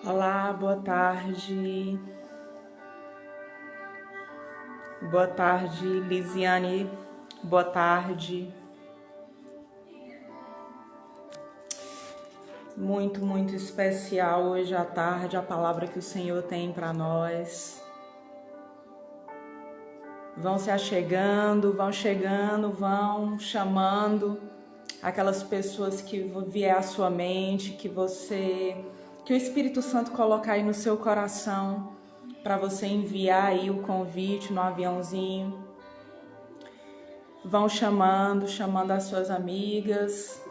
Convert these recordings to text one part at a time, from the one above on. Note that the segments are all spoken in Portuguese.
Olá, boa tarde. Boa tarde, Lisiane. Boa tarde. Muito especial hoje à tarde a palavra que o Senhor tem para nós. Vão se achegando, vão chegando, vão chamando aquelas pessoas que vier à sua mente, que o Espírito Santo colocar aí no seu coração para você enviar aí o convite no aviãozinho. Vão chamando as suas amigas,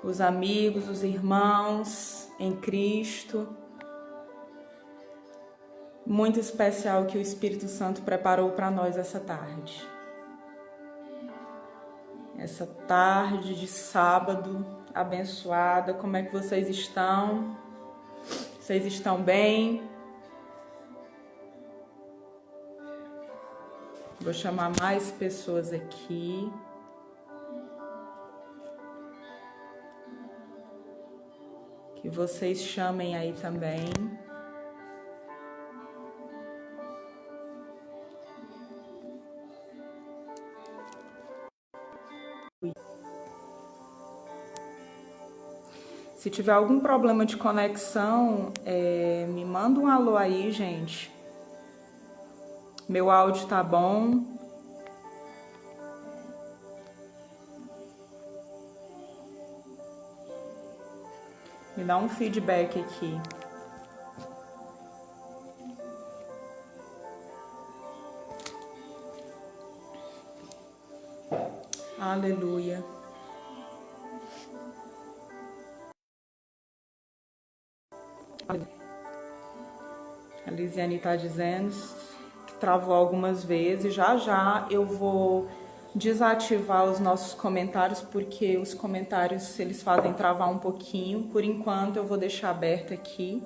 os amigos, os irmãos em Cristo. Muito especial que o Espírito Santo preparou para nós essa tarde. Essa tarde de sábado abençoada. Como é que vocês estão? Vocês estão bem? Vou chamar mais pessoas aqui. Que vocês chamem aí também. Se tiver algum problema de conexão, me manda um alô aí, gente. Meu áudio tá bom? Me dá um feedback aqui. Aleluia. A Lisiane está dizendo que travou algumas vezes. Já eu vou desativar os nossos comentários, porque os comentários eles fazem travar um pouquinho. Por enquanto eu vou deixar aberto aqui.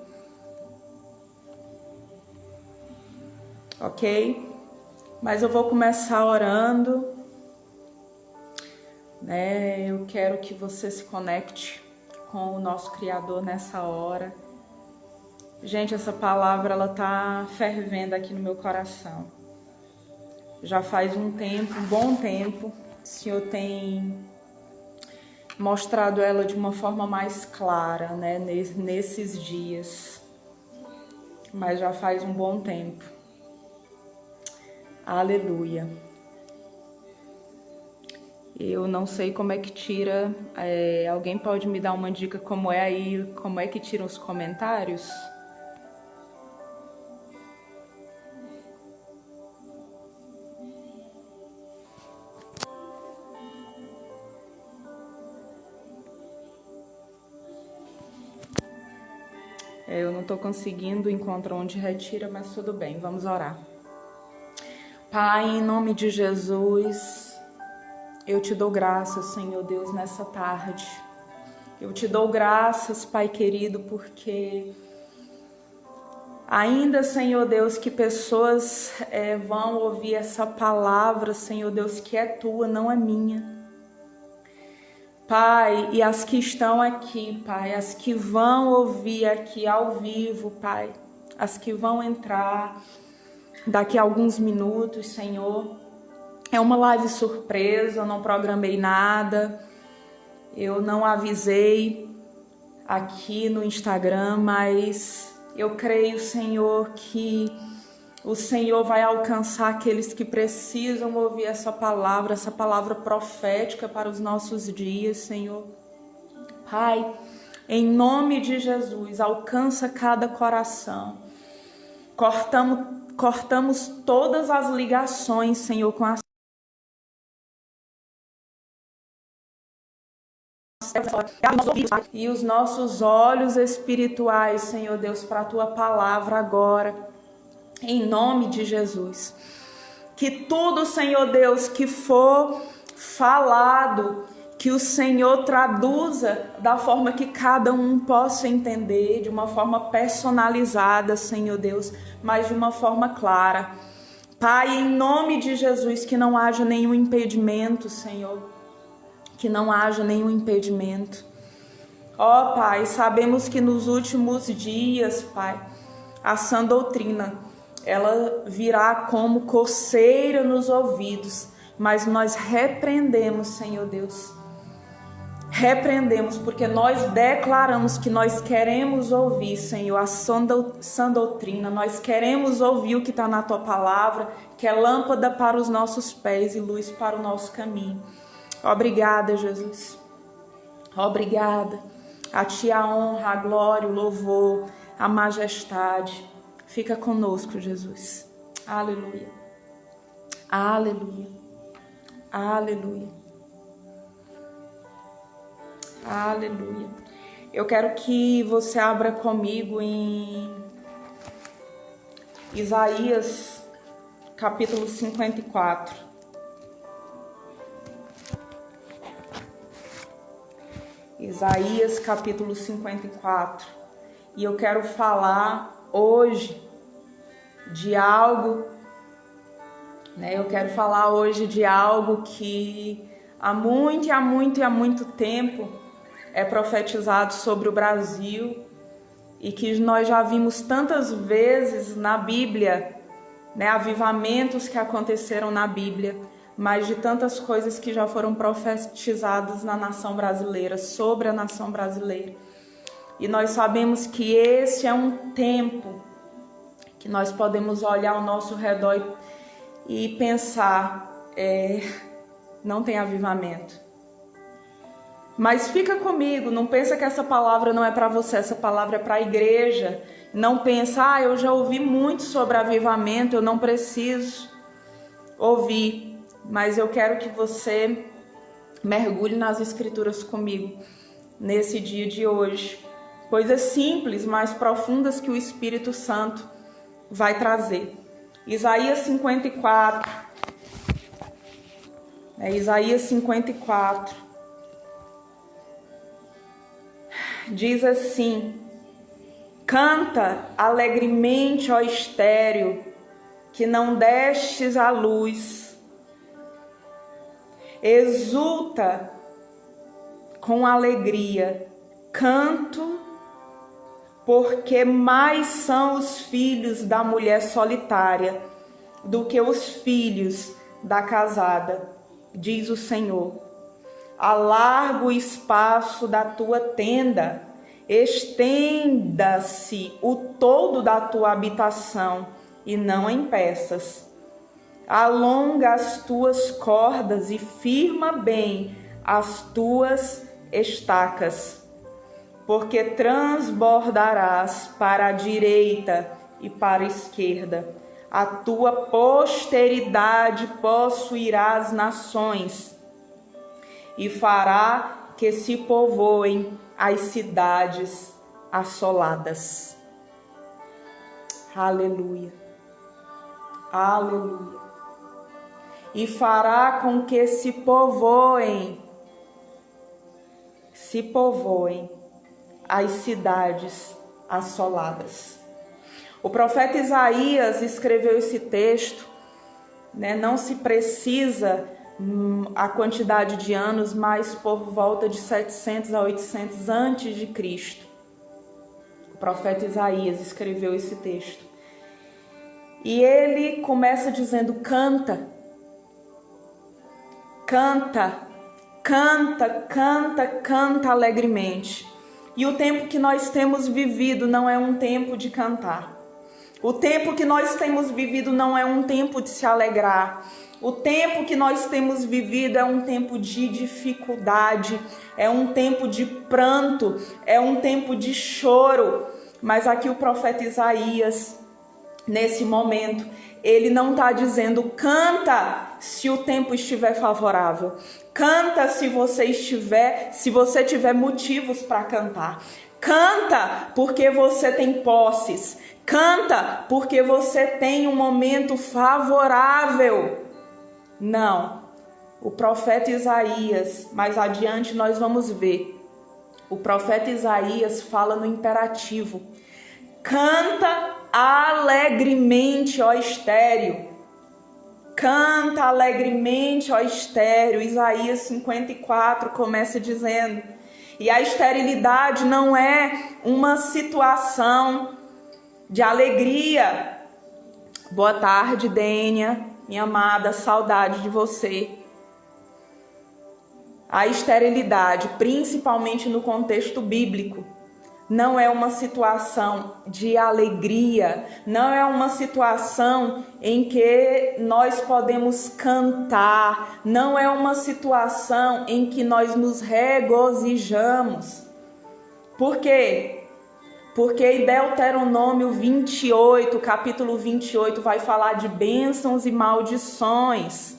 Ok? Mas eu vou começar orando. Eu quero que você se conecte com o nosso Criador nessa hora. Gente, essa palavra ela tá fervendo aqui no meu coração. Já faz um bom tempo, o Senhor tem mostrado ela de uma forma mais clara, nesses dias. Mas já faz um bom tempo. Aleluia. Eu não sei como é que tira. Alguém pode me dar uma dica como é que tiram os comentários? Eu não estou conseguindo encontrar onde retira, mas tudo bem, vamos orar. Pai, em nome de Jesus, eu te dou graças, Senhor Deus, nessa tarde. Eu te dou graças, Pai querido, porque ainda, Senhor Deus, que pessoas vão ouvir essa palavra, Senhor Deus, que é tua, não é minha. Pai, e as que estão aqui, Pai, as que vão ouvir aqui ao vivo, Pai, as que vão entrar daqui a alguns minutos, Senhor. É uma live surpresa, eu não programei nada, eu não avisei aqui no Instagram, mas eu creio, Senhor, que o Senhor vai alcançar aqueles que precisam ouvir essa palavra profética para os nossos dias, Senhor. Pai, em nome de Jesus, alcança cada coração. Cortamos todas as ligações, Senhor, com as e os nossos olhos espirituais, Senhor Deus, para a tua palavra agora, em nome de Jesus. Que tudo, Senhor Deus, que for falado, que o Senhor traduza da forma que cada um possa entender, de uma forma personalizada, Senhor Deus, mas de uma forma clara. Pai, em nome de Jesus, que não haja nenhum impedimento, Senhor, que não haja nenhum impedimento. Ó Pai, sabemos que nos últimos dias, Pai, a sã doutrina, ela virá como coceira nos ouvidos, mas nós repreendemos, Senhor Deus. Repreendemos, porque nós declaramos que nós queremos ouvir, Senhor, a sã doutrina. Nós queremos ouvir o que está na Tua palavra, que é lâmpada para os nossos pés e luz para o nosso caminho. Obrigada, Jesus. Obrigada. A Ti a honra, a glória, o louvor, a majestade. Fica conosco, Jesus. Aleluia. Aleluia. Aleluia. Aleluia. Eu quero que você abra comigo em Isaías, capítulo 54. Isaías, capítulo 54. E eu quero falar hoje de algo, Eu quero falar hoje de algo que há muito tempo é profetizado sobre o Brasil e que nós já vimos tantas vezes na Bíblia, avivamentos que aconteceram na Bíblia, mas de tantas coisas que já foram profetizadas na nação brasileira, sobre a nação brasileira. E nós sabemos que esse é um tempo que nós podemos olhar ao nosso redor e pensar, não tem avivamento. Mas fica comigo, não pensa que essa palavra não é para você, essa palavra é para a igreja. Não pensa, eu já ouvi muito sobre avivamento, eu não preciso ouvir. Mas eu quero que você mergulhe nas escrituras comigo nesse dia de hoje. Coisas simples, mas profundas que o Espírito Santo vai trazer. Isaías 54. Isaías 54. Diz assim: canta alegremente, ó estéril, que não destes à luz. Exulta com alegria, canto, porque mais são os filhos da mulher solitária do que os filhos da casada, diz o Senhor. Alarga o espaço da tua tenda, estenda-se o todo da tua habitação, e não em peças. Alonga as tuas cordas e firma bem as tuas estacas, porque transbordarás para a direita e para a esquerda. A tua posteridade possuirá as nações, e fará que se povoem as cidades assoladas. Aleluia. Aleluia. E fará com que se povoem as cidades assoladas. O profeta Isaías escreveu esse texto, não se precisa a quantidade de anos, mas por volta de 700 a 800 antes de Cristo. O profeta Isaías escreveu esse texto. E ele começa dizendo: canta, canta, canta, canta, canta alegremente. E o tempo que nós temos vivido não é um tempo de cantar. O tempo que nós temos vivido não é um tempo de se alegrar. O tempo que nós temos vivido é um tempo de dificuldade, é um tempo de pranto, é um tempo de choro. Mas aqui o profeta Isaías, nesse momento, ele não está dizendo canta se o tempo estiver favorável. Canta se você tiver motivos para cantar. Canta porque você tem posses. Canta porque você tem um momento favorável. Não, o profeta Isaías, mais adiante nós vamos ver, o profeta Isaías fala no imperativo: canta alegremente, ó estéril, canta alegremente, ó estéril. Isaías 54 começa dizendo: E a esterilidade não é uma situação de alegria. Boa tarde, Dênia, minha amada, saudade de você. A esterilidade, principalmente no contexto bíblico, não é uma situação de alegria, não é uma situação em que nós podemos cantar, não é uma situação em que nós nos regozijamos. Por quê? Porque em Deuteronômio 28, capítulo 28, vai falar de bênçãos e maldições.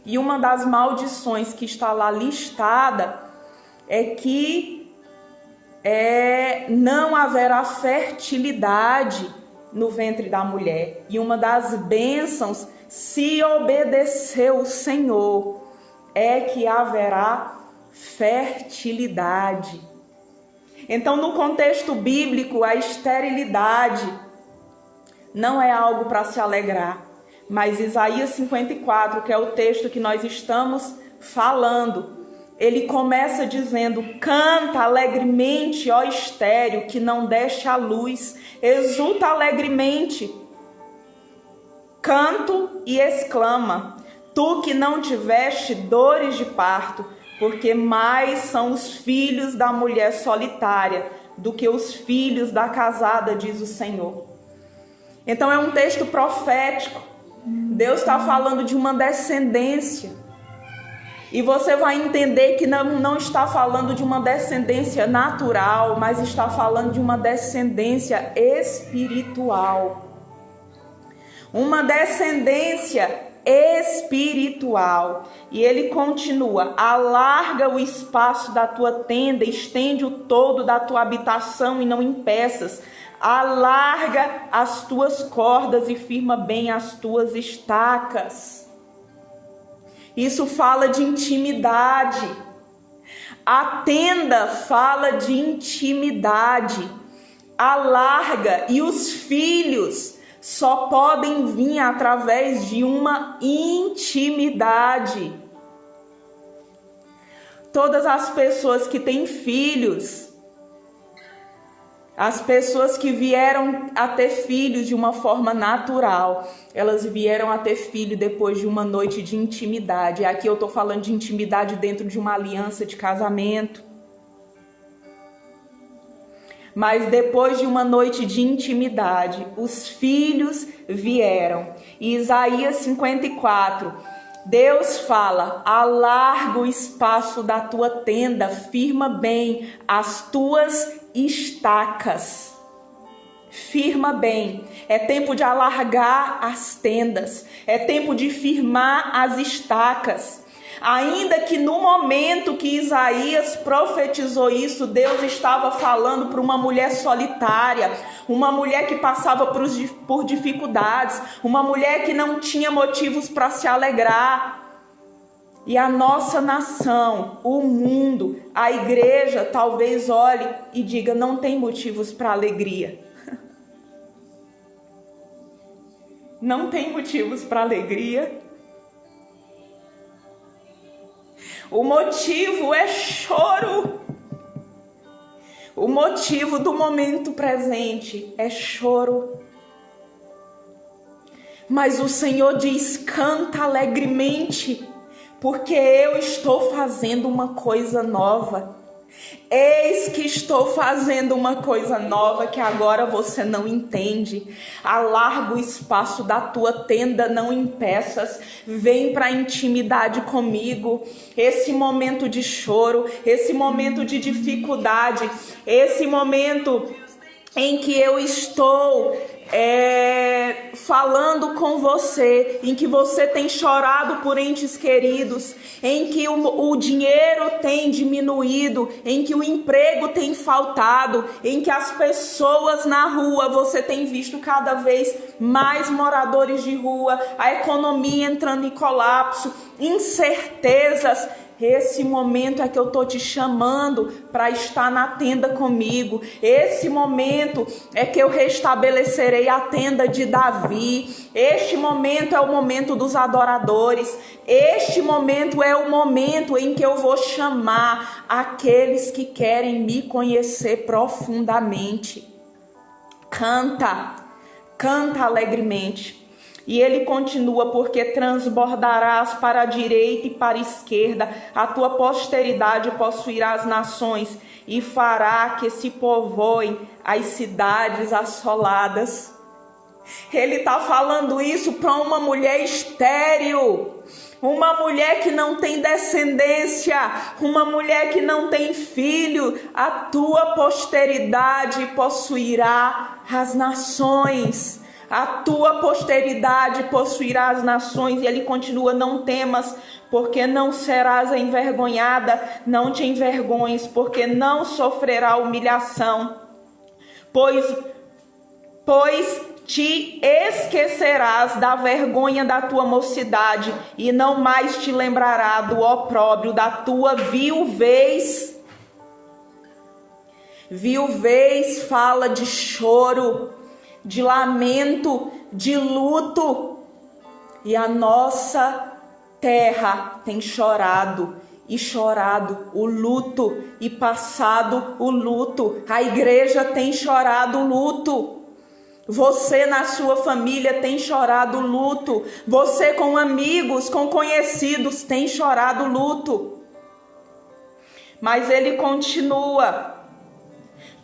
E uma das maldições que está lá listada é que não haverá fertilidade no ventre da mulher. E uma das bênçãos, se obedecer o Senhor, é que haverá fertilidade. Então, no contexto bíblico, a esterilidade não é algo para se alegrar. Mas Isaías 54, que é o texto que nós estamos falando, ele começa dizendo: canta alegremente, ó estéril, que não deste a luz, exulta alegremente, canto e exclama, tu que não tiveste dores de parto, porque mais são os filhos da mulher solitária do que os filhos da casada, diz o Senhor. Então é um texto profético. Deus está falando de uma descendência. E você vai entender que não está falando de uma descendência natural, mas está falando de uma descendência espiritual. Uma descendência espiritual. E ele continua: alarga o espaço da tua tenda, estende o todo da tua habitação e não impeças. Alarga as tuas cordas e firma bem as tuas estacas. Isso fala de intimidade. A tenda fala de intimidade. Alarga, e os filhos só podem vir através de uma intimidade. Todas as pessoas que têm filhos, as pessoas que vieram a ter filhos de uma forma natural, elas vieram a ter filho depois de uma noite de intimidade. Aqui eu estou falando de intimidade dentro de uma aliança de casamento. Mas depois de uma noite de intimidade, os filhos vieram. E Isaías 54, Deus fala: alarga o espaço da tua tenda, firma bem as tuas estacas. Firma bem. É tempo de alargar as tendas. É tempo de firmar as estacas. Ainda que no momento que Isaías profetizou isso, Deus estava falando para uma mulher solitária, uma mulher que passava por dificuldades, uma mulher que não tinha motivos para se alegrar. E a nossa nação, o mundo, a igreja talvez olhe e diga: não tem motivos para alegria. Não tem motivos para alegria. O motivo é choro. O motivo do momento presente é choro. Mas o Senhor diz: canta alegremente, porque eu estou fazendo uma coisa nova. Eis que estou fazendo uma coisa nova que agora você não entende. Alarga o espaço da tua tenda, não impeças. Vem para a intimidade comigo. Esse momento de choro, esse momento de dificuldade, esse momento em que eu estou falando com você, em que você tem chorado por entes queridos, em que o dinheiro tem diminuído, em que o emprego tem faltado, em que as pessoas na rua, você tem visto cada vez mais moradores de rua, a economia entrando em colapso, incertezas. esse momento é que eu estou te chamando para estar na tenda comigo. Esse momento é que eu restabelecerei a tenda de Davi. Este momento é o momento dos adoradores. Este momento é o momento em que eu vou chamar aqueles que querem me conhecer profundamente. Canta, canta alegremente. E ele continua, porque transbordarás para a direita e para a esquerda, a tua posteridade possuirá as nações e fará que se povoem as cidades assoladas. Ele está falando isso para uma mulher estéril, uma mulher que não tem descendência, uma mulher que não tem filho. A tua posteridade possuirá as nações. A tua posteridade possuirá as nações. E ele continua: não temas, porque não serás envergonhada, não te envergonhes, porque não sofrerá humilhação, pois te esquecerás da vergonha da tua mocidade, e não mais te lembrará do opróbrio da tua viuvez. Viuvez fala de choro, de lamento, de luto. E a nossa terra tem chorado e chorado o luto e passado o luto. A igreja tem chorado o luto. Você na sua família tem chorado o luto. Você com amigos, com conhecidos tem chorado o luto. Mas ele continua: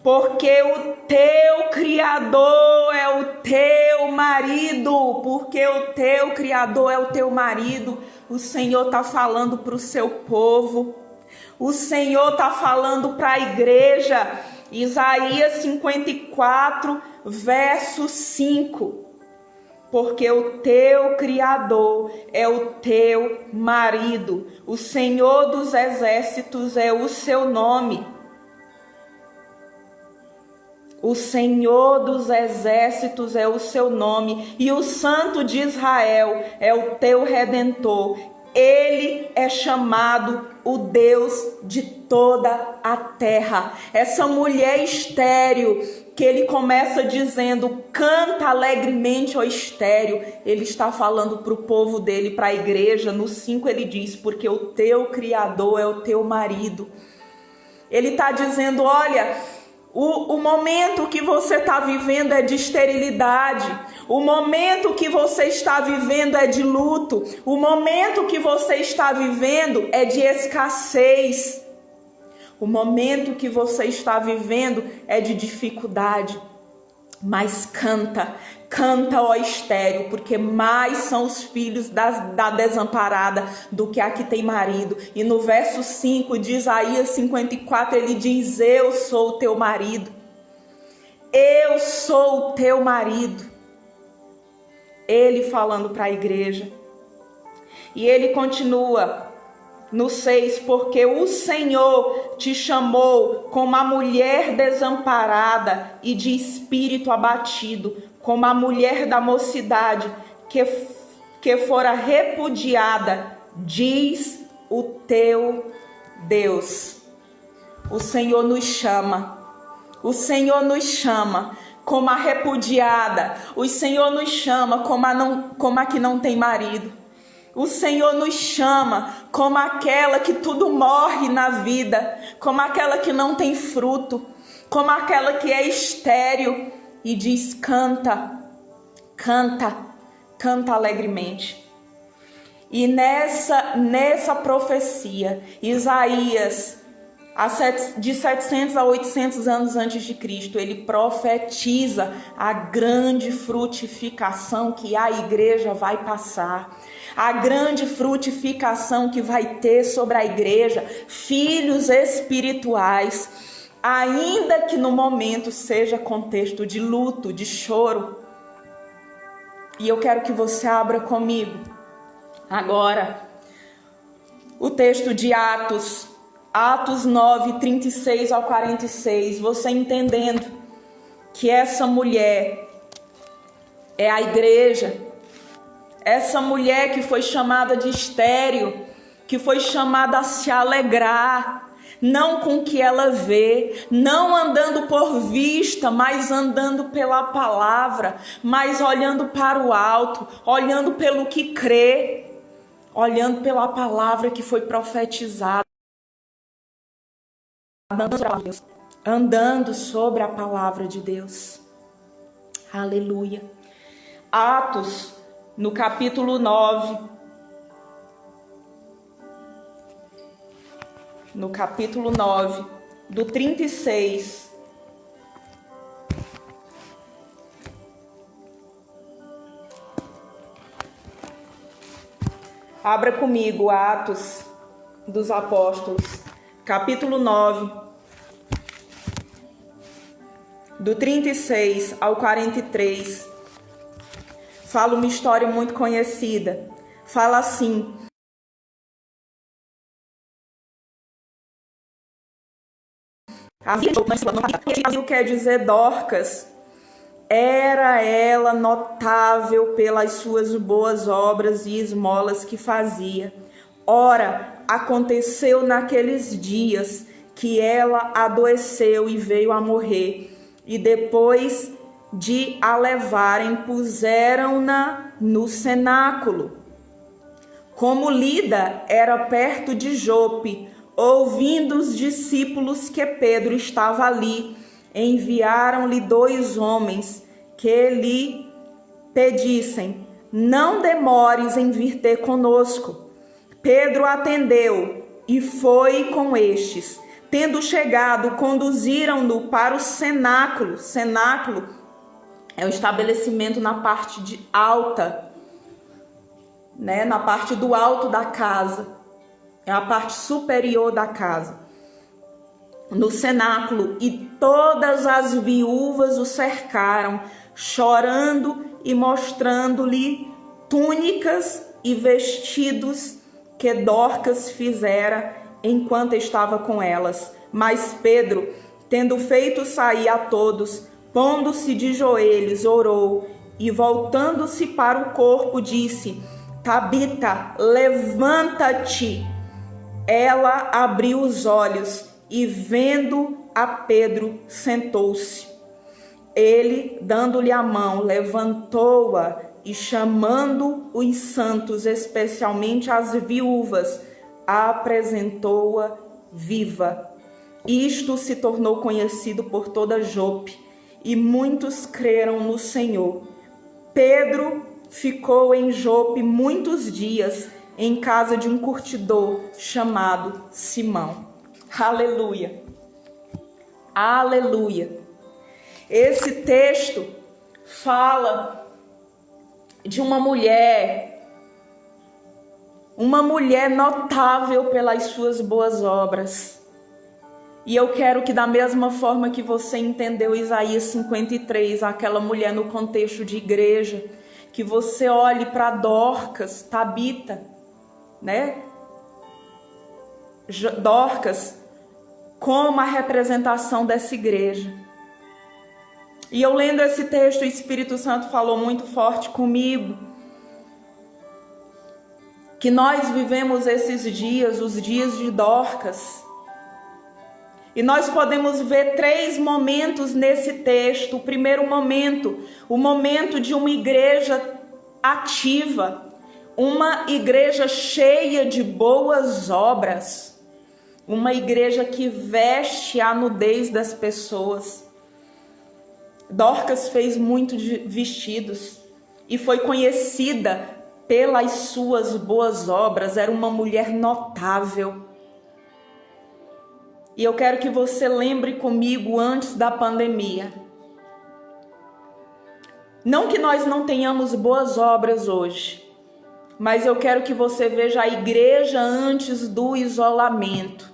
porque o teu Criador é o teu marido. Porque o teu Criador é o teu marido. O Senhor está falando para o seu povo. O Senhor está falando para a igreja. Isaías 54, verso 5. Porque o teu Criador é o teu marido. O Senhor dos exércitos é o seu nome. O Senhor dos exércitos é o seu nome, e o Santo de Israel é o teu Redentor. Ele é chamado o Deus de toda a terra. Essa mulher estéril, que ele começa dizendo: canta alegremente, ó estéril. Ele está falando para o povo dele, para a igreja. No 5 ele diz: porque o teu Criador é o teu marido. Ele está dizendo: olha, o momento que você está vivendo é de esterilidade. O momento que você está vivendo é de luto. O momento que você está vivendo é de escassez. O momento que você está vivendo é de dificuldade. Mas canta, canta, ó estéril, porque mais são os filhos da desamparada do que a que tem marido. E no verso 5 de Isaías 54 ele diz: eu sou o teu marido. Eu sou o teu marido. Ele falando para a igreja. E ele continua no 6, porque o Senhor te chamou como a mulher desamparada e de espírito abatido, como a mulher da mocidade que fora repudiada, diz o teu Deus. O Senhor nos chama. O Senhor nos chama como a repudiada. O Senhor nos chama como a que não tem marido. O Senhor nos chama como aquela que tudo morre na vida, como aquela que não tem fruto, como aquela que é estéril, e diz: canta, canta, canta alegremente. E nessa profecia, Isaías, de 700 a 800 anos antes de Cristo, ele profetiza a grande frutificação que a igreja vai passar. A grande frutificação que vai ter sobre a igreja, filhos espirituais, ainda que no momento seja contexto de luto, de choro. E eu quero que você abra comigo agora o texto de Atos 9, 36 ao 46, você entendendo que essa mulher é a igreja. Essa mulher que foi chamada de estéril, que foi chamada a se alegrar, não com o que ela vê, não andando por vista, mas andando pela palavra, mas olhando para o alto, olhando pelo que crê, olhando pela palavra que foi profetizada, andando sobre a palavra de Deus. Aleluia. Atos, no capítulo 9. No capítulo 9, do 36. Abra comigo Atos dos Apóstolos, capítulo 9, do 36 ao 43. Fala uma história muito conhecida. Fala assim: quer dizer Dorcas, era ela notável pelas suas boas obras e esmolas que fazia. Ora, aconteceu naqueles dias que ela adoeceu e veio a morrer, e depois de a levarem, puseram-na no cenáculo. Como Lida era perto de Jope, ouvindo os discípulos que Pedro estava ali, enviaram-lhe 2 homens que lhe pedissem: não demores em vir ter conosco. Pedro atendeu e foi com estes. Tendo chegado, conduziram-no para o cenáculo. Cenáculo é o estabelecimento na parte de alta, né? Na parte do alto da casa. É a parte superior da casa. No cenáculo, e todas as viúvas o cercaram, chorando e mostrando-lhe túnicas e vestidos que Dorcas fizera enquanto estava com elas. Mas Pedro, tendo feito sair a todos, pondo-se de joelhos, orou, e voltando-se para o corpo, disse: Tabita, levanta-te. Ela abriu os olhos e, vendo a Pedro, sentou-se. Ele, dando-lhe a mão, levantou-a e, chamando os santos, especialmente as viúvas, a apresentou-a viva. Isto se tornou conhecido por toda Jope, e muitos creram no Senhor. Pedro ficou em Jope muitos dias, em casa de um curtidor chamado Simão. Aleluia. Aleluia. Esse texto fala de uma mulher notável pelas suas boas obras. E eu quero que, da mesma forma que você entendeu Isaías 53, aquela mulher no contexto de igreja, que você olhe para Dorcas, Tabita, né? Dorcas como a representação dessa igreja. E eu lendo esse texto, o Espírito Santo falou muito forte comigo, que nós vivemos esses dias, os dias de Dorcas, e nós podemos ver 3 momentos nesse texto. O primeiro momento, o momento de uma igreja ativa, uma igreja cheia de boas obras, uma igreja que veste a nudez das pessoas. Dorcas fez muito de vestidos e foi conhecida pelas suas boas obras, era uma mulher notável. E eu quero que você lembre comigo antes da pandemia. Não que nós não tenhamos boas obras hoje, mas eu quero que você veja a igreja antes do isolamento.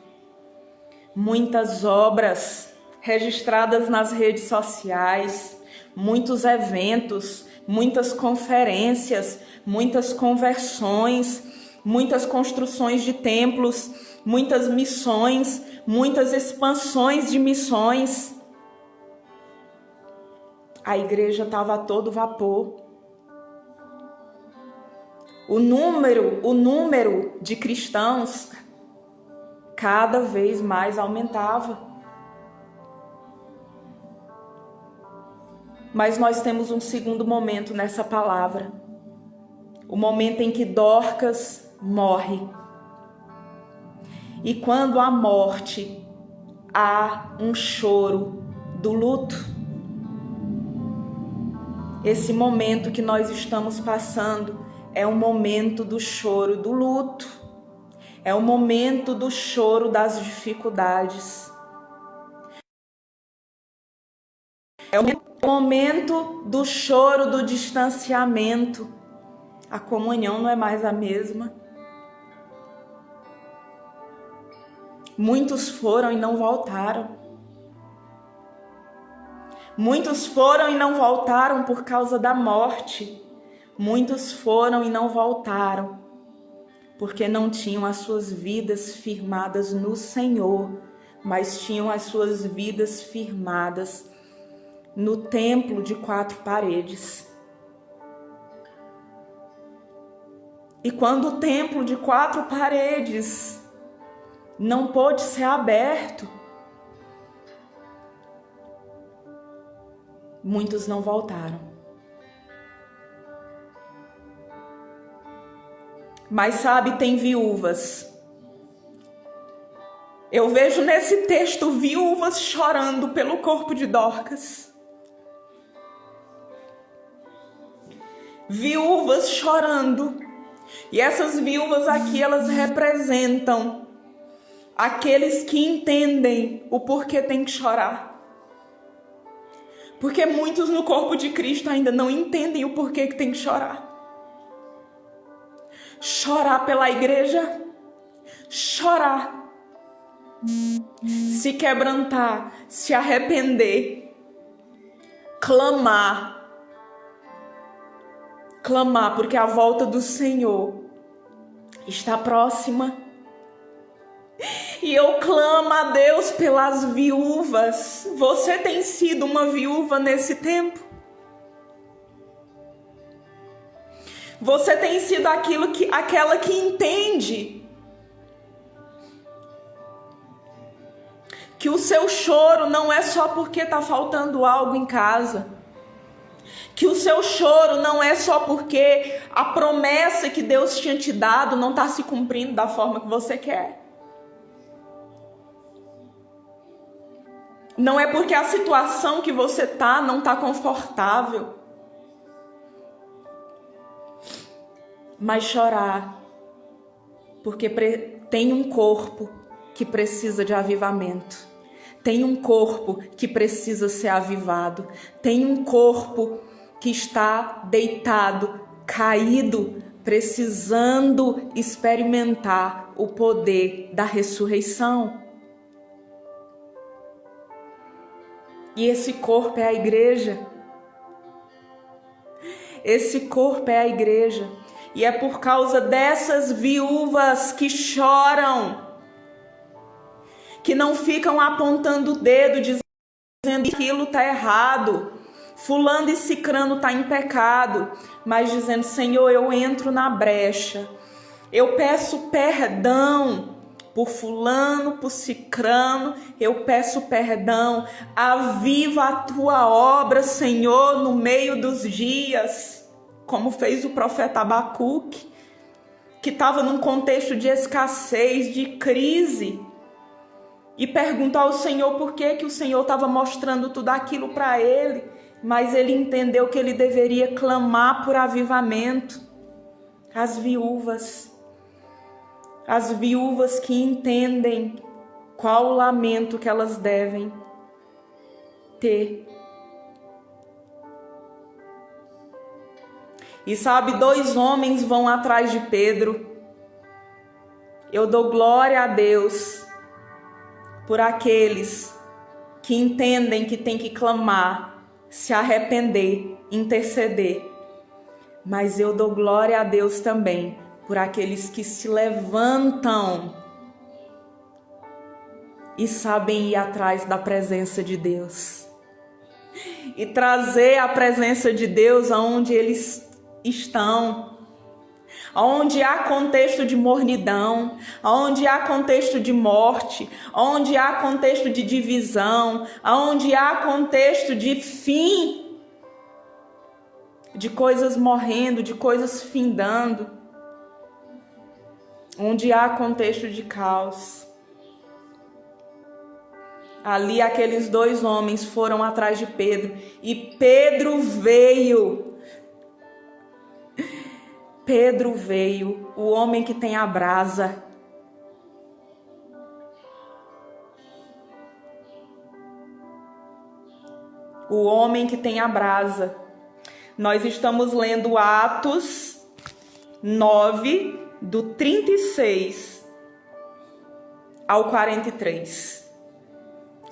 Muitas obras registradas nas redes sociais, muitos eventos, muitas conferências, muitas conversões, muitas construções de templos, muitas missões, muitas expansões de missões. A igreja estava a todo vapor. o número de cristãos cada vez mais aumentava. Mas nós temos um segundo momento nessa palavra. O momento em que Dorcas morre. E quando há morte, há um choro do luto. Esse momento que nós estamos passando é um momento do choro do luto. É o momento do choro das dificuldades. É o momento do choro do distanciamento. A comunhão não é mais a mesma. Muitos foram e não voltaram. Muitos foram e não voltaram por causa da morte. Muitos foram e não voltaram porque não tinham as suas vidas firmadas no Senhor, mas tinham as suas vidas firmadas no templo de 4 paredes. E quando o templo de 4 paredes não pôde ser aberto, muitos não voltaram. Mas sabe, tem viúvas. Eu vejo nesse texto viúvas chorando pelo corpo de Dorcas. Viúvas chorando. E essas viúvas aqui, elas representam aqueles que entendem o porquê tem que chorar. Porque muitos no corpo de Cristo ainda não entendem o porquê que tem que chorar. Chorar pela igreja, chorar, se quebrantar, se arrepender, clamar, porque a volta do Senhor está próxima. E eu clamo a Deus pelas viúvas. Você tem sido uma viúva nesse tempo? Você tem sido aquela que entende que o seu choro não é só porque está faltando algo em casa. Que o seu choro não é só porque a promessa que Deus tinha te dado não está se cumprindo da forma que você quer. Não é porque a situação que você está não está confortável. Mas chorar, porque tem um corpo que precisa de avivamento. Tem um corpo que precisa ser avivado. Tem um corpo que está deitado, caído, precisando experimentar o poder da ressurreição. E esse corpo é a igreja. Esse corpo é a igreja. E é por causa dessas viúvas que choram, que não ficam apontando o dedo, dizendo que aquilo está errado, fulano e cicrano está em pecado, mas dizendo: Senhor, eu entro na brecha, eu peço perdão por fulano, por cicrano, eu peço perdão, aviva a tua obra, Senhor, no meio dos dias. Como fez o profeta Abacuque, que estava num contexto de escassez, de crise, e perguntou ao Senhor por que o Senhor estava mostrando tudo aquilo para ele, mas ele entendeu que ele deveria clamar por avivamento. As viúvas que entendem qual o lamento que elas devem ter. E sabe, 2 homens vão atrás de Pedro. Eu dou glória a Deus por aqueles que entendem que tem que clamar, se arrepender, interceder. Mas eu dou glória a Deus também por aqueles que se levantam e sabem ir atrás da presença de Deus. E trazer a presença de Deus aonde eles estão. onde há contexto de mornidão, onde há contexto de morte, onde há contexto de divisão, onde há contexto de fim, de coisas morrendo, de coisas findando, onde há contexto de caos. Ali aqueles dois homens foram atrás de Pedro e Pedro veio. Pedro veio, o homem que tem a brasa. O homem que tem a brasa. Nós estamos lendo Atos 9, do 36 ao 43.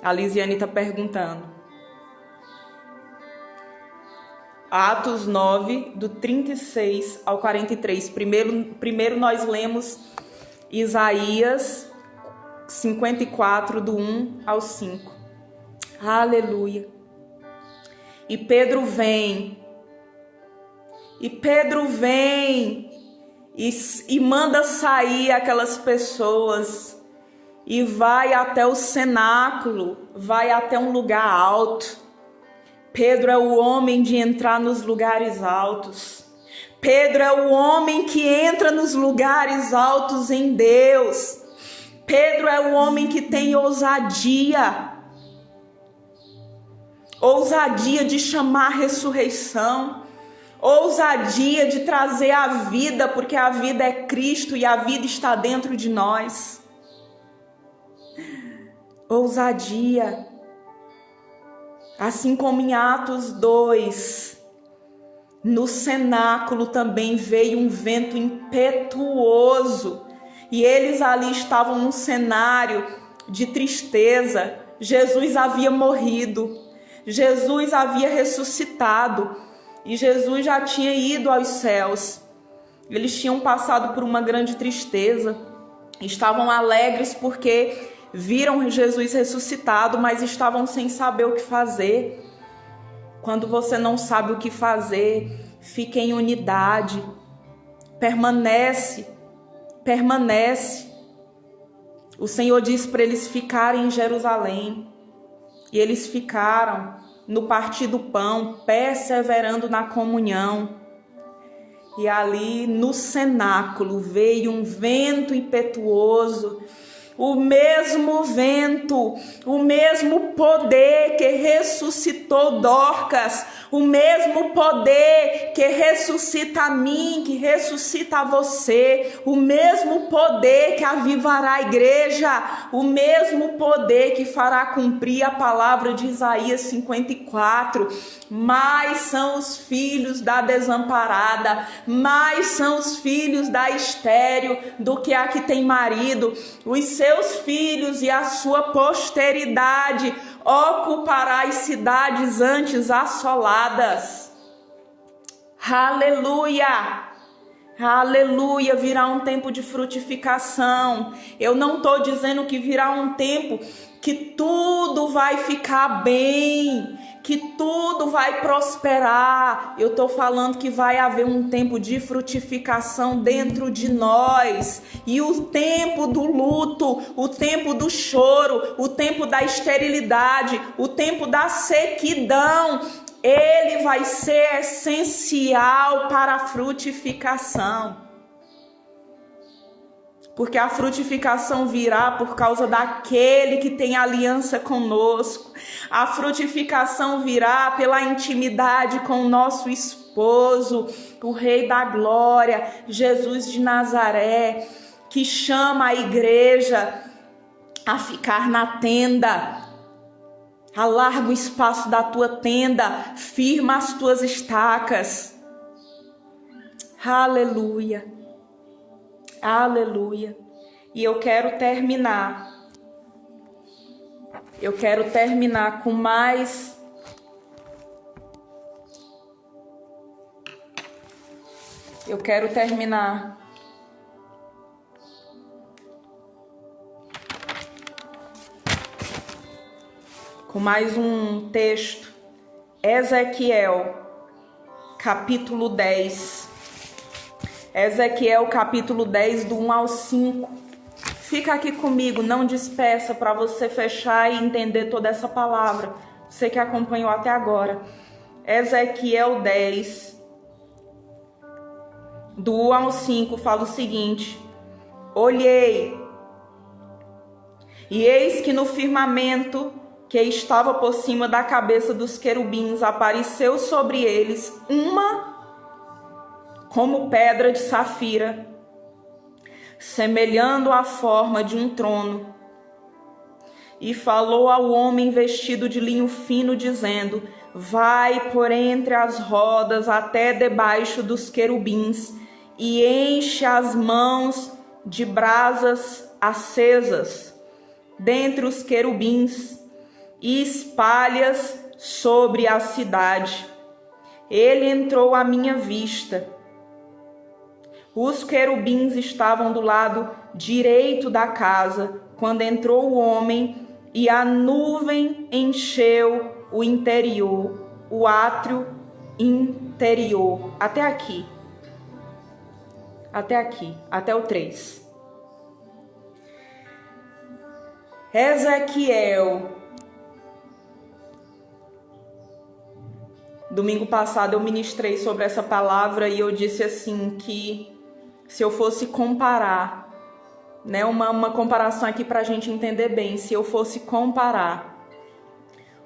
A Lisiane está perguntando. Atos 9, do 36 ao 43. Primeiro nós lemos Isaías 54, do 1 ao 5. Aleluia. E Pedro vem. E manda sair aquelas pessoas. E vai até o cenáculo, vai até um lugar alto. Pedro é o homem de entrar nos lugares altos. Pedro é o homem que entra nos lugares altos em Deus. Pedro é o homem que tem ousadia. Ousadia de chamar a ressurreição. Ousadia de trazer a vida, porque a vida é Cristo e a vida está dentro de nós. Ousadia. Assim como em Atos 2, no cenáculo também veio um vento impetuoso. E eles ali estavam num cenário de tristeza. Jesus havia morrido. Jesus havia ressuscitado. E Jesus já tinha ido aos céus. Eles tinham passado por uma grande tristeza. Estavam alegres porque viram Jesus ressuscitado, mas estavam sem saber o que fazer. Quando você não sabe o que fazer, fica em unidade. Permanece. O Senhor disse para eles ficarem em Jerusalém. E eles ficaram no partir do pão, perseverando na comunhão. E ali no cenáculo veio um vento impetuoso. O mesmo vento, o mesmo poder que ressuscitou Dorcas, o mesmo poder que ressuscita a mim, que ressuscita a você, o mesmo poder que avivará a igreja, o mesmo poder que fará cumprir a palavra de Isaías 54. Mais são os filhos da desamparada, mais são os filhos da estéril do que a que tem marido. Os seus filhos e a sua posteridade ocupará as cidades antes assoladas. Aleluia! Aleluia! Virá um tempo de frutificação. Eu não estou dizendo que virá um tempo que tudo vai ficar bem, que tudo vai prosperar. Eu estou falando que vai haver um tempo de frutificação dentro de nós. E o tempo do luto, o tempo do choro, o tempo da esterilidade, o tempo da sequidão, ele vai ser essencial para a frutificação. Porque a frutificação virá por causa daquele que tem aliança conosco. A frutificação virá pela intimidade com o nosso esposo, o Rei da Glória, Jesus de Nazaré, que chama a igreja a ficar na tenda. Alarga o espaço da tua tenda, firma as tuas estacas. Aleluia. Aleluia. E eu quero terminar com mais um texto. Ezequiel, capítulo 10. Ezequiel capítulo 10, do 1 ao 5. Fica aqui comigo, não dispersa, para você fechar e entender toda essa palavra. Você que acompanhou até agora. Ezequiel 10, do 1 ao 5, fala o seguinte: olhei, e eis que no firmamento que estava por cima da cabeça dos querubins apareceu sobre eles uma como pedra de safira, semelhando a forma de um trono. E falou ao homem vestido de linho fino, dizendo: vai por entre as rodas até debaixo dos querubins, e enche as mãos de brasas acesas dentre os querubins, e espalhas sobre a cidade. Ele entrou à minha vista. Os querubins estavam do lado direito da casa, quando entrou o homem, e a nuvem encheu o interior, o átrio interior. Até aqui. Até o 3. Ezequiel. Domingo passado eu ministrei sobre essa palavra e eu disse assim que se eu fosse comparar, né, uma comparação aqui para a gente entender bem, se eu fosse comparar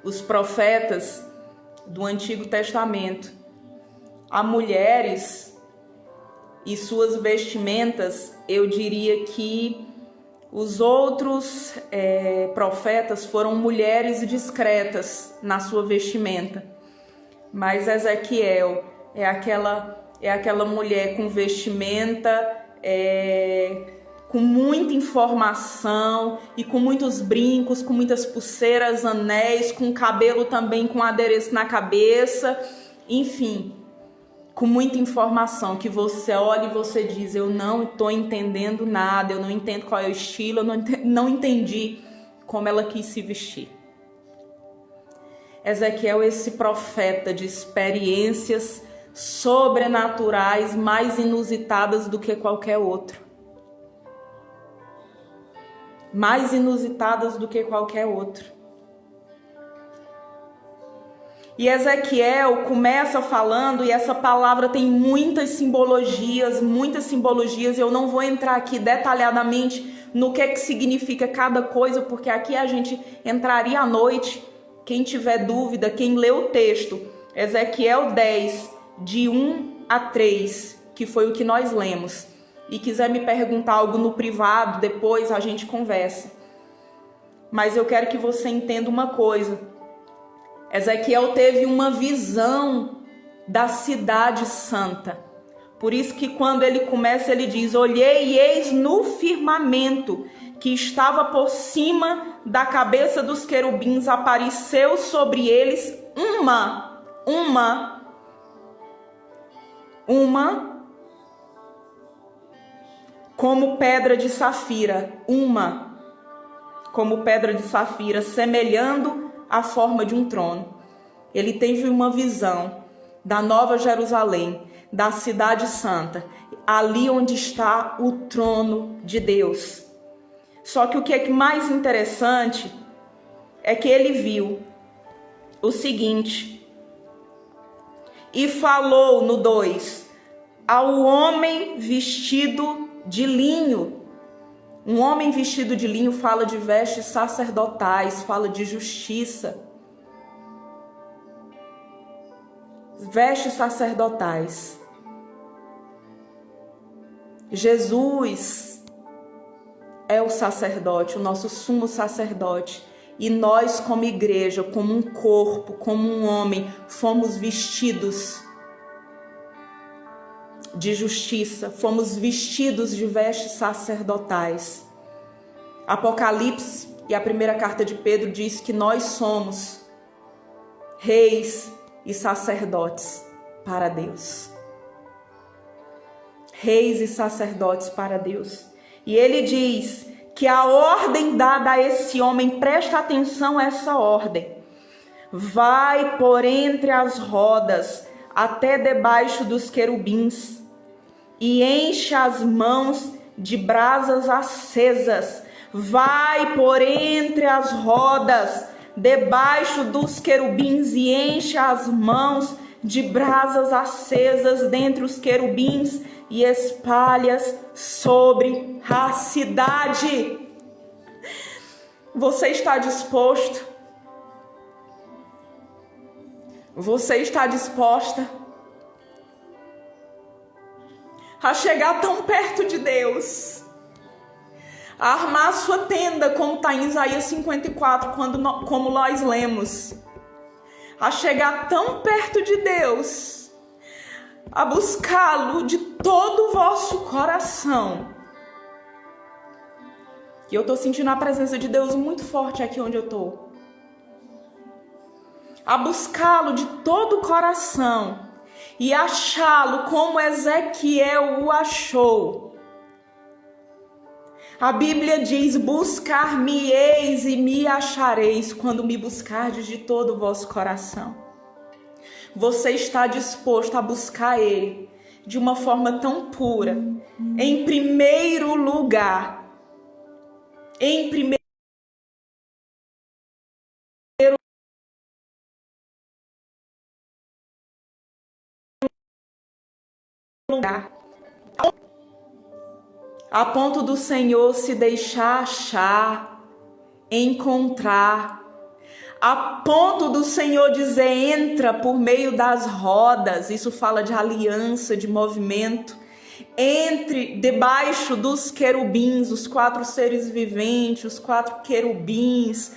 os profetas do Antigo Testamento a mulheres e suas vestimentas, eu diria que os outros profetas foram mulheres discretas na sua vestimenta, mas Ezequiel é aquela mulher com vestimenta, com muita informação e com muitos brincos, com muitas pulseiras, anéis, com cabelo também com adereço na cabeça, enfim, com muita informação que você olha e você diz: eu não estou entendendo nada, eu não entendo qual é o estilo, eu não entendi como ela quis se vestir. Ezequiel é esse profeta de experiências sobrenaturais mais inusitadas do que qualquer outro. Mais inusitadas do que qualquer outro. E Ezequiel começa falando, e essa palavra tem muitas simbologias, eu não vou entrar aqui detalhadamente no que significa cada coisa, porque aqui a gente entraria à noite. Quem tiver dúvida, quem lê o texto, Ezequiel 10, de 1 a 3, que foi o que nós lemos, e quiser me perguntar algo no privado, depois a gente conversa. Mas eu quero que você entenda uma coisa. Ezequiel teve uma visão da cidade santa. Por isso que quando ele começa, ele diz: olhei e eis no firmamento que estava por cima da cabeça dos querubins, apareceu sobre eles uma como pedra de safira, como pedra de safira, semelhando a forma de um trono. Ele teve uma visão da Nova Jerusalém, da cidade santa, ali onde está o trono de Deus. Só que o que é mais interessante é que ele viu o seguinte: e falou no 2, ao homem vestido de linho. Um homem vestido de linho fala de vestes sacerdotais, fala de justiça. Vestes sacerdotais. Jesus é o sacerdote, o nosso sumo sacerdote. E nós, como igreja, como um corpo, como um homem, fomos vestidos de justiça, fomos vestidos de vestes sacerdotais. Apocalipse e a primeira carta de Pedro diz que nós somos reis e sacerdotes para Deus. Reis e sacerdotes para Deus. E ele diz que a ordem dada a esse homem, presta atenção a essa ordem: vai por entre as rodas até debaixo dos querubins, e enche as mãos de brasas acesas. Vai por entre as rodas, debaixo dos querubins, e enche as mãos de brasas acesas dentre os querubins, e espalhas sobre a cidade. Você está disposto? Você está disposta a chegar tão perto de Deus, a armar a sua tenda, como está em Isaías 54, como nós lemos, a chegar tão perto de Deus, a buscá-lo de todo o vosso coração? E eu estou sentindo a presença de Deus muito forte aqui onde eu estou. A buscá-lo de todo o coração e achá-lo como Ezequiel o achou. A Bíblia diz: buscar-me-eis e me achareis quando me buscardes de todo o vosso coração. Você está disposto a buscar Ele de uma forma tão pura? Em primeiro lugar, a ponto do Senhor se deixar achar, encontrar, a ponto do Senhor dizer: entra por meio das rodas. Isso fala de aliança, de movimento. Entre debaixo dos querubins, os 4 seres viventes, os 4 querubins,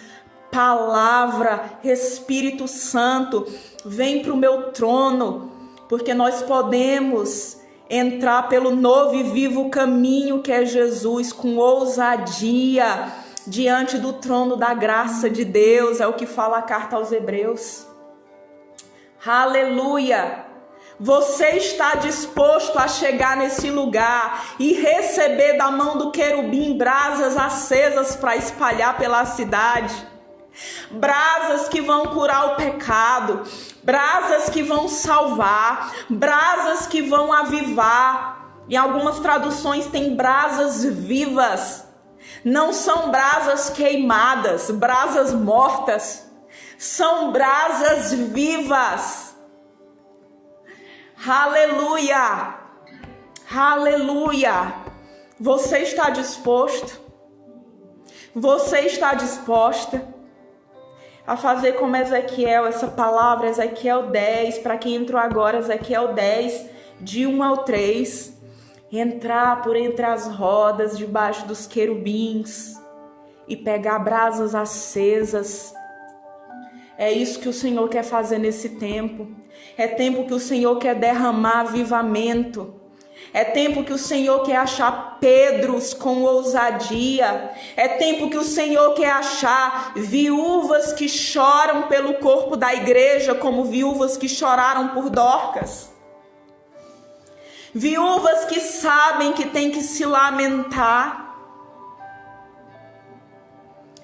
palavra, Espírito Santo, vem para o meu trono, porque nós podemos entrar pelo novo e vivo caminho que é Jesus, com ousadia, diante do trono da graça de Deus. É o que fala a carta aos Hebreus. Aleluia! Você está disposto a chegar nesse lugar e receber da mão do querubim brasas acesas para espalhar pela cidade? Brasas que vão curar o pecado, brasas que vão salvar, brasas que vão avivar. Em algumas traduções tem brasas vivas. Não são brasas queimadas, brasas mortas. São brasas vivas. Aleluia! Aleluia! Você está disposto? Você está disposta a fazer como Ezequiel, essa palavra, Ezequiel 10, para quem entrou agora, Ezequiel 10, de 1 ao 3, entrar por entre as rodas, debaixo dos querubins, e pegar brasas acesas. É isso que o Senhor quer fazer nesse tempo. É tempo que o Senhor quer derramar avivamento. É tempo que o Senhor quer achar Pedros com ousadia. É tempo que o Senhor quer achar viúvas que choram pelo corpo da igreja, como viúvas que choraram por Dorcas. Viúvas que sabem que tem que se lamentar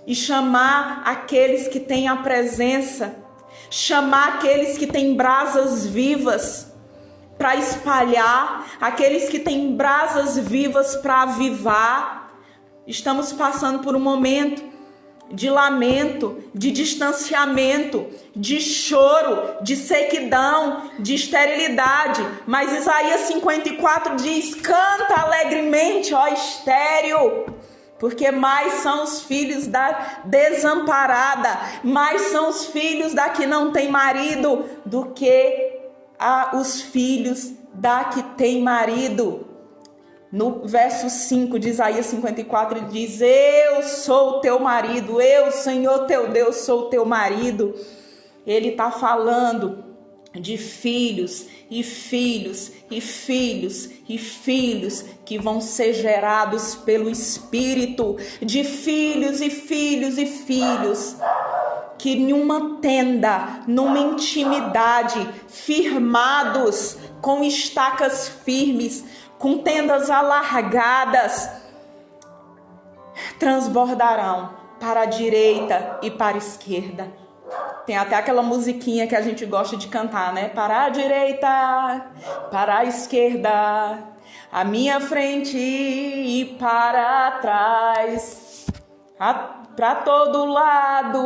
e chamar aqueles que têm a presença, chamar aqueles que têm brasas vivas para espalhar, aqueles que têm brasas vivas para avivar. Estamos passando por um momento de lamento, de distanciamento, de choro, de sequidão, de esterilidade. Mas Isaías 54 diz: canta alegremente, ó estéril, porque mais são os filhos da desamparada, mais são os filhos da que não tem marido do que os filhos da que tem marido. No verso 5 de Isaías 54, ele diz: eu sou o teu marido, eu, Senhor teu Deus, sou o teu marido. Ele está falando de filhos e filhos e filhos e filhos que vão ser gerados pelo Espírito, de filhos e filhos e filhos que numa tenda, numa intimidade, firmados com estacas firmes, com tendas alargadas, transbordarão para a direita e para a esquerda. Tem até aquela musiquinha que a gente gosta de cantar, né? Para a direita, para a esquerda, à minha frente e para trás, para todo lado,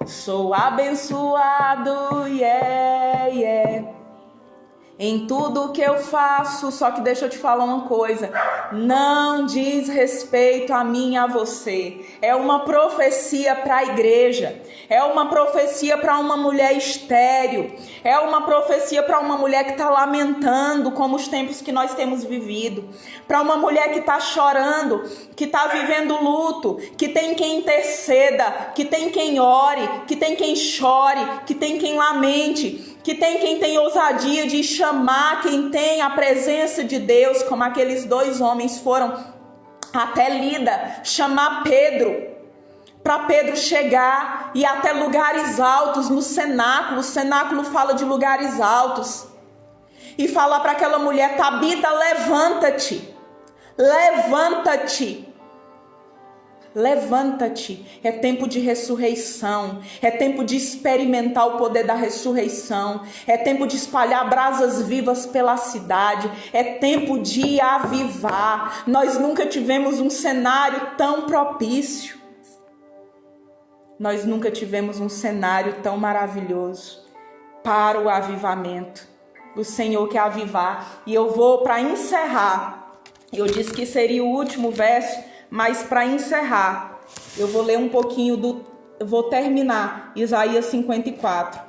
sou abençoado, yeah, yeah. Em tudo que eu faço, só que deixa eu te falar uma coisa, não diz respeito a mim e a você. É uma profecia para a igreja, é uma profecia para uma mulher estéril, é uma profecia para uma mulher que está lamentando como os tempos que nós temos vivido, para uma mulher que está chorando, que está vivendo luto, que tem quem interceda, que tem quem ore, que tem quem chore, que tem quem lamente, que tem quem tem ousadia de chamar quem tem a presença de Deus, como aqueles 2 homens foram até Lida, chamar Pedro, para Pedro chegar e até lugares altos no cenáculo. O cenáculo fala de lugares altos, e falar para aquela mulher: Tabita, levanta-te, levanta-te. Levanta-te, é tempo de ressurreição, é tempo de experimentar o poder da ressurreição, é tempo de espalhar brasas vivas pela cidade, é tempo de avivar. Nós nunca tivemos um cenário tão propício, nós nunca tivemos um cenário tão maravilhoso para o avivamento. O Senhor quer avivar, e eu vou para encerrar, eu disse que seria o último verso, mas para encerrar, eu vou ler um pouquinho eu vou terminar Isaías 54.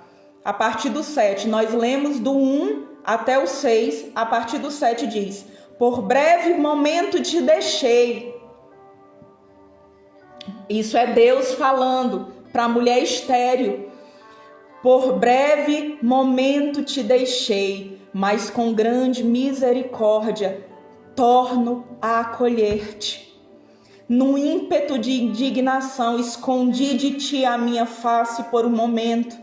A partir do 7, nós lemos do 1 até o 6, a partir do 7 diz: por breve momento te deixei. Isso é Deus falando para a mulher estéril. Por breve momento te deixei, mas com grande misericórdia torno a acolher-te. Num ímpeto de indignação, escondi de ti a minha face por um momento,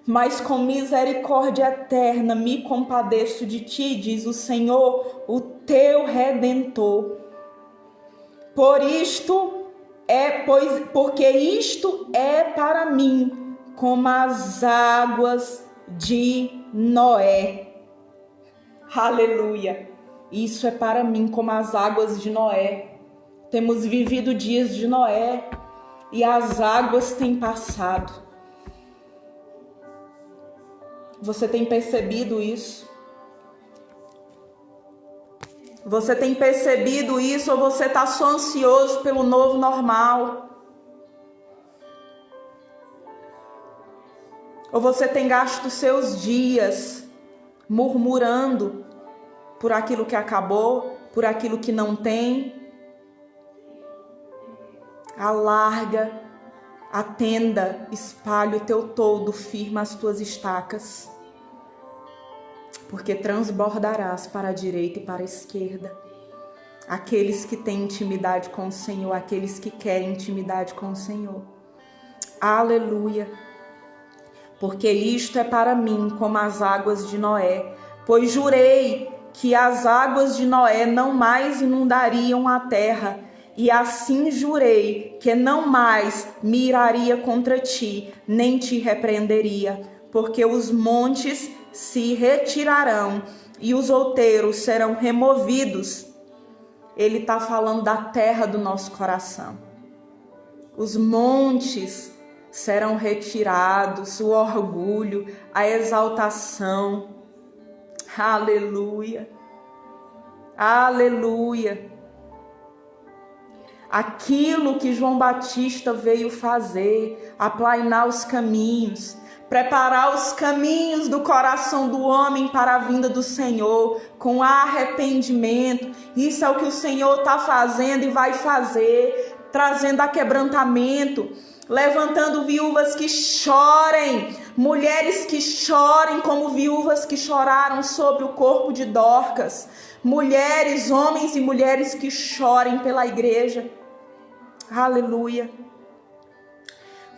mas com misericórdia eterna me compadeço de ti, diz o Senhor, o teu Redentor. Porque isto é para mim como as águas de Noé. Aleluia! Isso é para mim como as águas de Noé. Temos vivido dias de Noé e as águas têm passado. Você tem percebido isso? Você tem percebido isso, ou você está só ansioso pelo novo normal? Ou você tem gasto seus dias murmurando por aquilo que acabou, por aquilo que não tem? Alarga a tenda, espalha o teu toldo, firma as tuas estacas, porque transbordarás para a direita e para a esquerda. Aqueles que têm intimidade com o Senhor, aqueles que querem intimidade com o Senhor. Aleluia! Porque isto é para mim como as águas de Noé, pois jurei que as águas de Noé não mais inundariam a terra, e assim jurei que não mais me iraria contra ti, nem te repreenderia, porque os montes se retirarão e os outeiros serão removidos. Ele está falando da terra do nosso coração. Os montes serão retirados, o orgulho, a exaltação. Aleluia! Aleluia! Aquilo que João Batista veio fazer, aplainar os caminhos, preparar os caminhos do coração do homem para a vinda do Senhor, com arrependimento. Isso é o que o Senhor está fazendo e vai fazer, trazendo aquebrantamento, levantando viúvas que chorem, mulheres que chorem como viúvas que choraram sobre o corpo de Dorcas, mulheres, homens e mulheres que chorem pela igreja. Aleluia!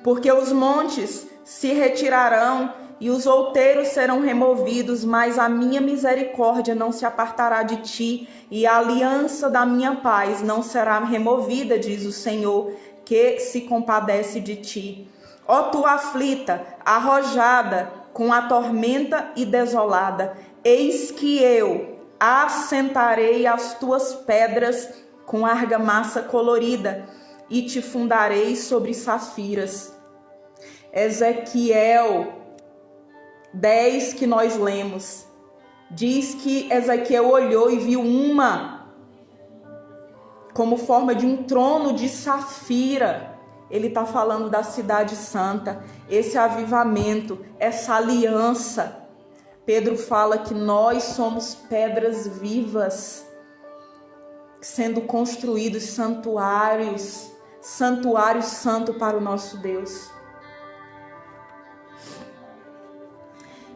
Porque os montes se retirarão e os outeiros serão removidos, mas a minha misericórdia não se apartará de ti e a aliança da minha paz não será removida, diz o Senhor, que se compadece de ti. Ó tu aflita, arrojada, com a tormenta e desolada, eis que eu assentarei as tuas pedras com argamassa colorida e te fundarei sobre safiras. Ezequiel 10 que nós lemos, diz que Ezequiel olhou e viu uma como forma de um trono de safira. Ele está falando da cidade santa, esse avivamento, essa aliança. Pedro fala que nós somos pedras vivas, sendo construídos santuários santo para o nosso Deus.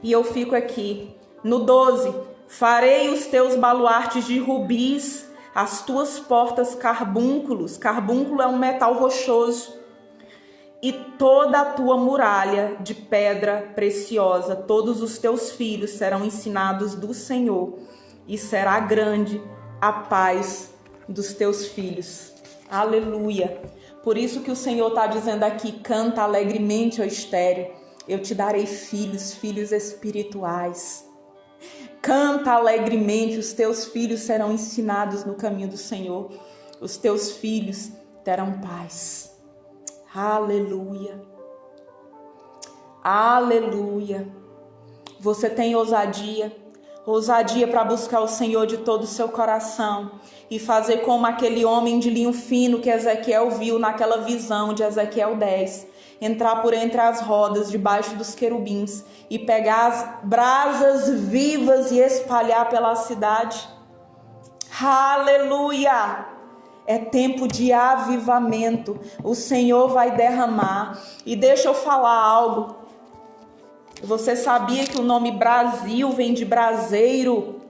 E eu fico aqui, no 12, farei os teus baluartes de rubis, as tuas portas carbúnculos, carbúnculo é um metal rochoso, e toda a tua muralha de pedra preciosa. Todos os teus filhos serão ensinados do Senhor, e será grande a paz dos teus filhos. Aleluia! Por isso que o Senhor está dizendo aqui, canta alegremente, ó estéril, eu te darei filhos, filhos espirituais. Canta alegremente, os teus filhos serão ensinados no caminho do Senhor, os teus filhos terão paz. Aleluia, aleluia. Você tem ousadia para buscar o Senhor de todo o seu coração e fazer como aquele homem de linho fino que Ezequiel viu naquela visão de Ezequiel 10, entrar por entre as rodas debaixo dos querubins e pegar as brasas vivas e espalhar pela cidade. Aleluia! É tempo de avivamento. O Senhor vai derramar. E deixa eu falar algo. Você sabia que o nome Brasil vem de braseiro?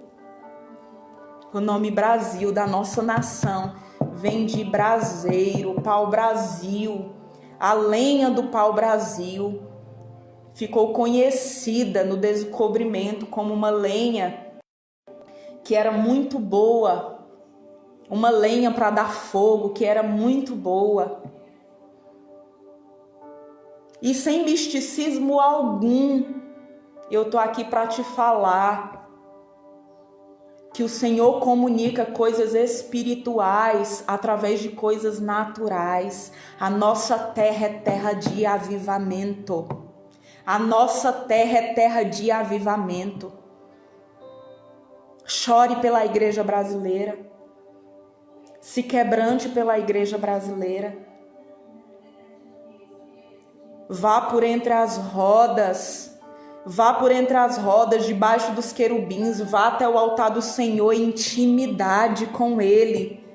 O nome Brasil da nossa nação vem de braseiro, pau-brasil. A lenha do pau-brasil ficou conhecida no descobrimento como uma lenha que era muito boa. Uma lenha para dar fogo que era muito boa. E sem misticismo algum, eu tô aqui para te falar que o Senhor comunica coisas espirituais através de coisas naturais. A nossa terra é terra de avivamento. A nossa terra é terra de avivamento. Chore pela igreja brasileira. Se quebrante pela igreja brasileira. Vá por entre as rodas. Vá por entre as rodas, debaixo dos querubins. Vá até o altar do Senhor em intimidade com Ele.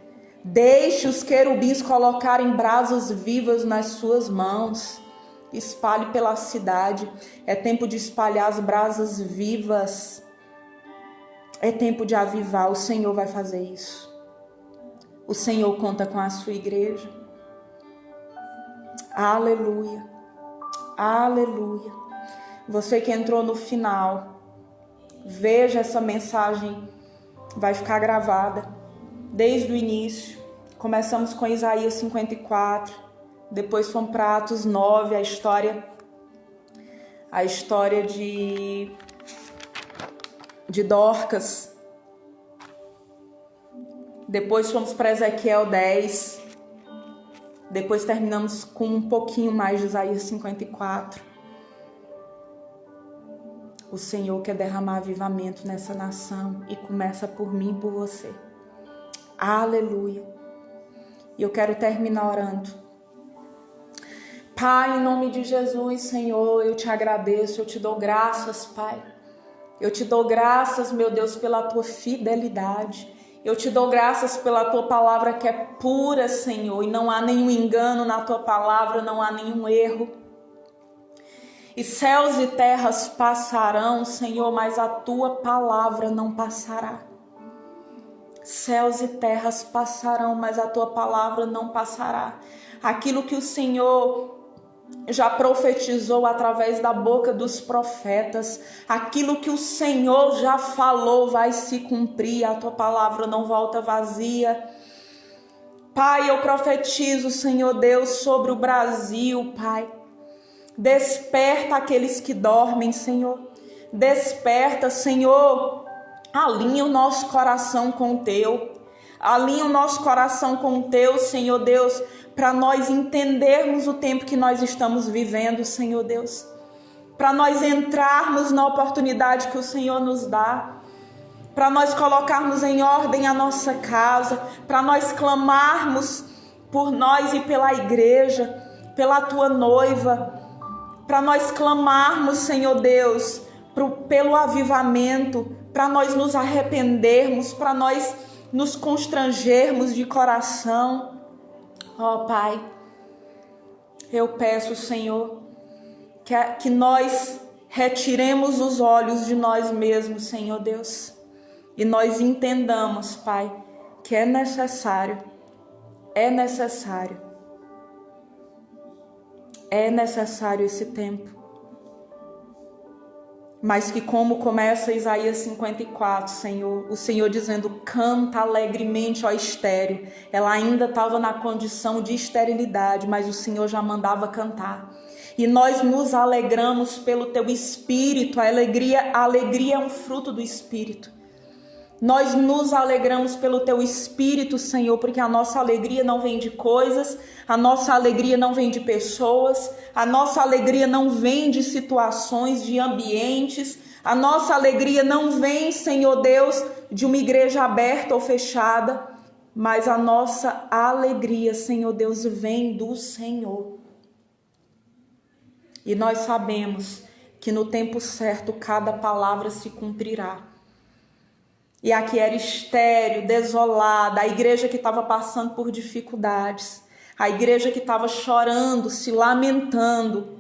Deixe os querubins colocarem brasas vivas nas suas mãos. Espalhe pela cidade. É tempo de espalhar as brasas vivas. É tempo de avivar. O Senhor vai fazer isso. O Senhor conta com a sua igreja. Aleluia. Aleluia. Você que entrou no final, veja essa mensagem. Vai ficar gravada desde o início. Começamos com Isaías 54. Depois fomos para Atos 9, a história de Dorcas. Depois fomos para Ezequiel 10. Depois terminamos com um pouquinho mais de Isaías 54. O Senhor quer derramar avivamento nessa nação e começa por mim e por você. Aleluia. E eu quero terminar orando. Pai, em nome de Jesus, Senhor, eu te agradeço, eu te dou graças, Pai. Eu te dou graças, meu Deus, pela tua fidelidade. Eu te dou graças pela tua palavra que é pura, Senhor, e não há nenhum engano na tua palavra, não há nenhum erro. E céus e terras passarão, Senhor, mas a tua palavra não passará. Céus e terras passarão, mas a tua palavra não passará. Aquilo que o Senhor já profetizou através da boca dos profetas, aquilo que o Senhor já falou vai se cumprir, a tua palavra não volta vazia. Pai, eu profetizo, Senhor Deus, sobre o Brasil, Pai. Desperta aqueles que dormem, Senhor. Desperta, Senhor. Alinha o nosso coração com o Teu. Alinha o nosso coração com o Teu, Senhor Deus, para nós entendermos o tempo que nós estamos vivendo, Senhor Deus. Para nós entrarmos na oportunidade que o Senhor nos dá. Para nós colocarmos em ordem a nossa casa. Para nós clamarmos por nós e pela igreja, pela Tua noiva. Para nós clamarmos, Senhor Deus, pelo avivamento, para nós nos arrependermos, para nós nos constrangermos de coração. Ó Pai, eu peço, Senhor, que nós retiremos os olhos de nós mesmos, Senhor Deus, e nós entendamos, Pai, que é necessário esse tempo. Mas que, como começa Isaías 54, Senhor, o Senhor dizendo, canta alegremente, ó estéril. Ela ainda estava na condição de esterilidade, mas o Senhor já mandava cantar. E nós nos alegramos pelo Teu Espírito. A alegria é um fruto do Espírito. Nós nos alegramos pelo Teu Espírito, Senhor, porque a nossa alegria não vem de coisas, a nossa alegria não vem de pessoas, a nossa alegria não vem de situações, de ambientes, a nossa alegria não vem, Senhor Deus, de uma igreja aberta ou fechada, mas a nossa alegria, Senhor Deus, vem do Senhor. E nós sabemos que no tempo certo cada palavra se cumprirá. E aqui era estéril, desolada, a igreja que estava passando por dificuldades, a igreja que estava chorando, se lamentando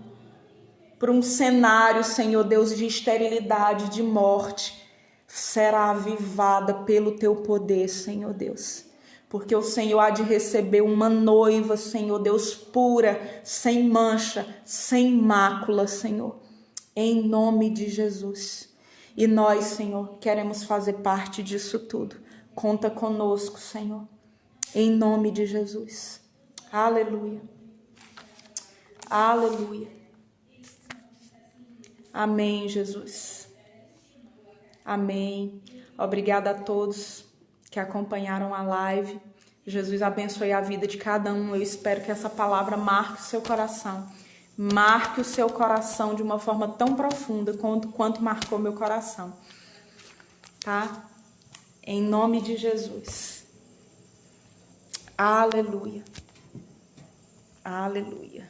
por um cenário, Senhor Deus, de esterilidade, de morte, será avivada pelo Teu poder, Senhor Deus. Porque o Senhor há de receber uma noiva, Senhor Deus, pura, sem mancha, sem mácula, Senhor, em nome de Jesus. E nós, Senhor, queremos fazer parte disso tudo. Conta conosco, Senhor, em nome de Jesus. Aleluia. Aleluia. Amém, Jesus. Amém. Obrigada a todos que acompanharam a live. Jesus abençoe a vida de cada um. Eu espero que essa palavra marque o seu coração. Marque o seu coração de uma forma tão profunda quanto marcou meu coração. Tá? Em nome de Jesus. Aleluia. Aleluia.